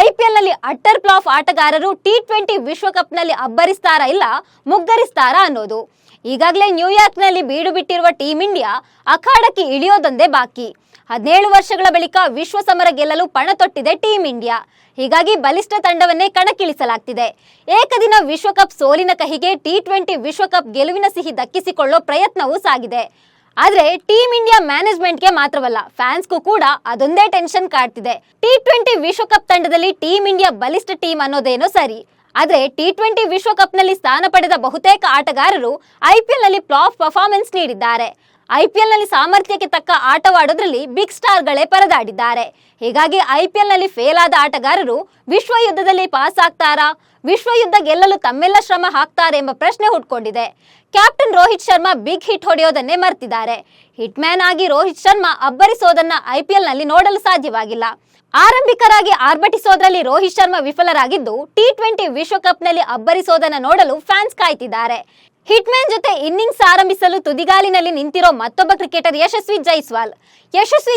IPL ನಲ್ಲಿ utter flap ಆಟಗಾರರು T20 ವಿಶ್ವಕಪ್ನಲ್ಲಿ ಅಬ್ಬರಿಸ್ತಾರಾ ಇಲ್ಲ ಮುಗ್ಗರಿಸ್ತಾರಾ ಅನ್ನೋದು. ಈಗಾಗಲೇ ನ್ಯೂಯಾರ್ಕ್ನಲ್ಲಿ ಬೀಡು ಬಿಟ್ಟಿರುವ ಟೀಂ ಇಂಡಿಯಾ ಅಖಾಡಕ್ಕೆ ಇಳಿಯೋದೊಂದೇ ಬಾಕಿ. 17 ವರ್ಷಗಳ ಬಳಿಕ ವಿಶ್ವ ಸಮರ ಗೆಲ್ಲಲು ಪಣ ತೊಟ್ಟಿದೆ ಟೀಂ ಇಂಡಿಯಾ. ಹೀಗಾಗಿ ಬಲಿಷ್ಠ ತಂಡವನ್ನೇ ಕಣಕ್ಕಿಳಿಸಲಾಗ್ತಿದೆ. ಏಕದಿನ ವಿಶ್ವಕಪ್ ಸೋಲಿನ ಕಹಿಗೆ T20 ವಿಶ್ವಕಪ್ ಗೆಲುವಿನ ಸಿಹಿ ದಕ್ಕಿಸಿಕೊಳ್ಳೋ ಪ್ರಯತ್ನವೂ ಸಾಗಿದೆ. ಆದ್ರೆ ಟೀಂ ಇಂಡಿಯಾ ಮ್ಯಾನೇಜ್ಮೆಂಟ್ಗೆ ಮಾತ್ರವಲ್ಲ, ಫ್ಯಾನ್ಸ್ಗೂ ಕೂಡ ಅದೊಂದೇ ಟೆನ್ಷನ್ ಕಾಡ್ತಿದೆ. T20 ವಿಶ್ವಕಪ್ ತಂಡದಲ್ಲಿ ಟೀಂ ಇಂಡಿಯಾ ಬಲಿಷ್ಠ ಟೀಮ್ ಅನ್ನೋದೇನೋ ಸರಿ, ಆದ್ರೆ T20 ವಿಶ್ವಕಪ್ನಲ್ಲಿ ಸ್ಥಾನ ಪಡೆದ ಬಹುತೇಕ ಆಟಗಾರರು IPL ನಲ್ಲಿ ಫ್ಲಾಪ್ ಪರ್ಫಾರ್ಮೆನ್ಸ್ ನೀಡಿದ್ದಾರೆ. IPL ನಲ್ಲಿ ಸಾಮರ್ಥ್ಯಕ್ಕೆ ತಕ್ಕ ಆಟವಾಡೋದ್ರಲ್ಲಿ ಬಿಗ್ ಸ್ಟಾರ್ಗಳೇ ಪರದಾಡಿದ್ದಾರೆ. ಹೀಗಾಗಿ IPL ನಲ್ಲಿ ಫೇಲ್ ಆದ ಆಟಗಾರರು ವಿಶ್ವ ಯುದ್ಧದಲ್ಲಿ ಪಾಸ್ ಆಗ್ತಾರಾ, ವಿಶ್ವ ಯುದ್ಧ ಗೆಲ್ಲಲು ತಮ್ಮೆಲ್ಲ ಶ್ರಮ ಹಾಕ್ತಾರೆ ಎಂಬ ಪ್ರಶ್ನೆ ಹುಟ್ಕೊಂಡಿದೆ. Captain Rohit Sharma big hit ಹೊಡೆಯೋದನ್ನೇ ಮರ್ತಿದ್ದಾರೆ. ಹಿಟ್ ಮ್ಯಾನ್ ಆಗಿ ರೋಹಿತ್ ಶರ್ಮಾ ಅಬ್ಬರಿಸೋದನ್ನ IPL ನಲ್ಲಿ ನೋಡಲು ಸಾಧ್ಯವಾಗಿಲ್ಲ. ಆರಂಭಿಕರಾಗಿ ಆರ್ಭಟಿಸೋದ್ರಲ್ಲಿ ರೋಹಿತ್ ಶರ್ಮಾ ವಿಫಲರಾಗಿದ್ದು T20 ವಿಶ್ವಕಪ್ ನಲ್ಲಿ ಅಬ್ಬರಿಸೋದನ್ನ ನೋಡಲು ಫ್ಯಾನ್ಸ್ ಕಾಯ್ತಿದ್ದಾರೆ. ಹಿಟ್ ಮ್ಯಾನ್ ಜೊತೆ ಇನ್ನಿಂಗ್ಸ್ ಆರಂಭಿಸಲು ತುದಿಗಾಲಿನಲ್ಲಿ ನಿಂತಿರೋ ಮತ್ತೊಬ್ಬ ಕ್ರಿಕೆಟರ್ ಯಶಸ್ವಿ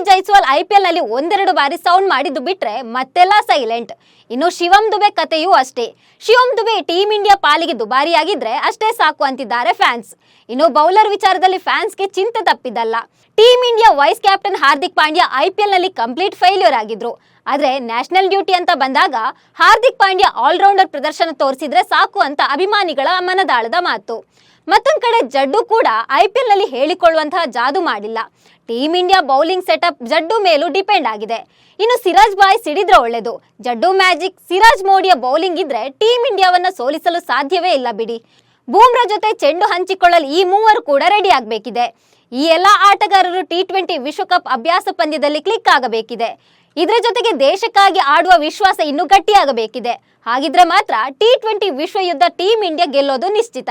ಜೈಸ್ವಾಲ್ IPL ನಲ್ಲಿ ಒಂದೆರಡು ಬಾರಿ ಸೌಂಡ್ ಮಾಡಿದ್ದು ಬಿಟ್ರೆ ಮತ್ತೆಲ್ಲ ಸೈಲೆಂಟ್. ಇನ್ನು ಶಿವಮ್ ದುಬೆ ಕಥೆಯೂ ಅಷ್ಟೇ. ಶಿವಮ್ ದುಬೆ ಟೀಂ ಇಂಡಿಯಾ ಪಾಲಿಗೆ ದುಬಾರಿಯಾಗಿದ್ರೆ ಅಷ್ಟೇ ಸಾಕು ಅಂತಿದ್ದಾರೆ ಫ್ಯಾನ್ಸ್. ಇನ್ನು ಬೌಲರ್ ವಿಚಾರದಲ್ಲಿ ಫ್ಯಾನ್ಸ್ಗೆ ಚಿಂತೆ ತಪ್ಪಿದ್ದಲ್ಲ. Team India vice captain Hardik Pandya IPL ನಲ್ಲಿ ಕಂಪ್ಲೀಟ್ ಫೇಲ್ಯೂರ್ ಆಗಿದ್ರು. ಆದ್ರೆ ನ್ಯಾಷನಲ್ ಡ್ಯೂಟಿ ಅಂತ ಬಂದಾಗ ಹಾರ್ದಿಕ್ ಪಾಂಡ್ಯ ಆಲ್ರೌಂಡರ್ ಪ್ರದರ್ಶನ ತೋರಿಸಿದ್ರೆ ಸಾಕು ಅಂತ ಅಭಿಮಾನಿಗಳ ಮನದಾಳದ ಮಾತು. ಮತ್ತೊಂದ್ ಕಡೆ ಜಡ್ಡು ಕೂಡ IPL ನಲ್ಲಿ ಹೇಳಿಕೊಳ್ಳುವಂತಹ ಜಾದು ಮಾಡಿಲ್ಲ. ಟೀಂ ಇಂಡಿಯಾ ಬೌಲಿಂಗ್ ಸೆಟಪ್ ಜಡ್ಡು ಮೇಲೂ ಡಿಪೆಂಡ್ ಆಗಿದೆ. ಇನ್ನು ಸಿರಾಜ್ ಬಾಯ್ ಸಿಡಿದ್ರೆ ಒಳ್ಳೆದು. ಜಡ್ಡು ಮ್ಯಾಜಿಕ್, ಸಿರಾಜ್ ಮೋಡಿಯ ಬೌಲಿಂಗ್ ಇದ್ರೆ ಟೀಂ ಇಂಡಿಯಾವನ್ನ ಸೋಲಿಸಲು ಸಾಧ್ಯವೇ ಇಲ್ಲ ಬಿಡಿ. ಬೂಮ್ರಾ ಜೊತೆ ಚೆಂಡು ಹಂಚಿಕೊಳ್ಳಲು ಈ ಮೂವರು ಕೂಡ ರೆಡಿ ಆಗಬೇಕಿದೆ. ಈ ಎಲ್ಲಾ ಆಟಗಾರರು T20 ವಿಶ್ವಕಪ್ ಅಭ್ಯಾಸ ಪಂದ್ಯದಲ್ಲಿ ಕ್ಲಿಕ್ ಆಗಬೇಕಿದೆ. ಇದರ ಜೊತೆಗೆ ದೇಶಕ್ಕಾಗಿ ಆಡುವ ವಿಶ್ವಾಸ ಇನ್ನೂ ಗಟ್ಟಿಯಾಗಬೇಕಿದೆ. ಹಾಗಿದ್ರೆ ಮಾತ್ರ T20 ವಿಶ್ವ ಯುದ್ಧ ಟೀಂ ಇಂಡಿಯಾ ಗೆಲ್ಲೋದು ನಿಶ್ಚಿತ.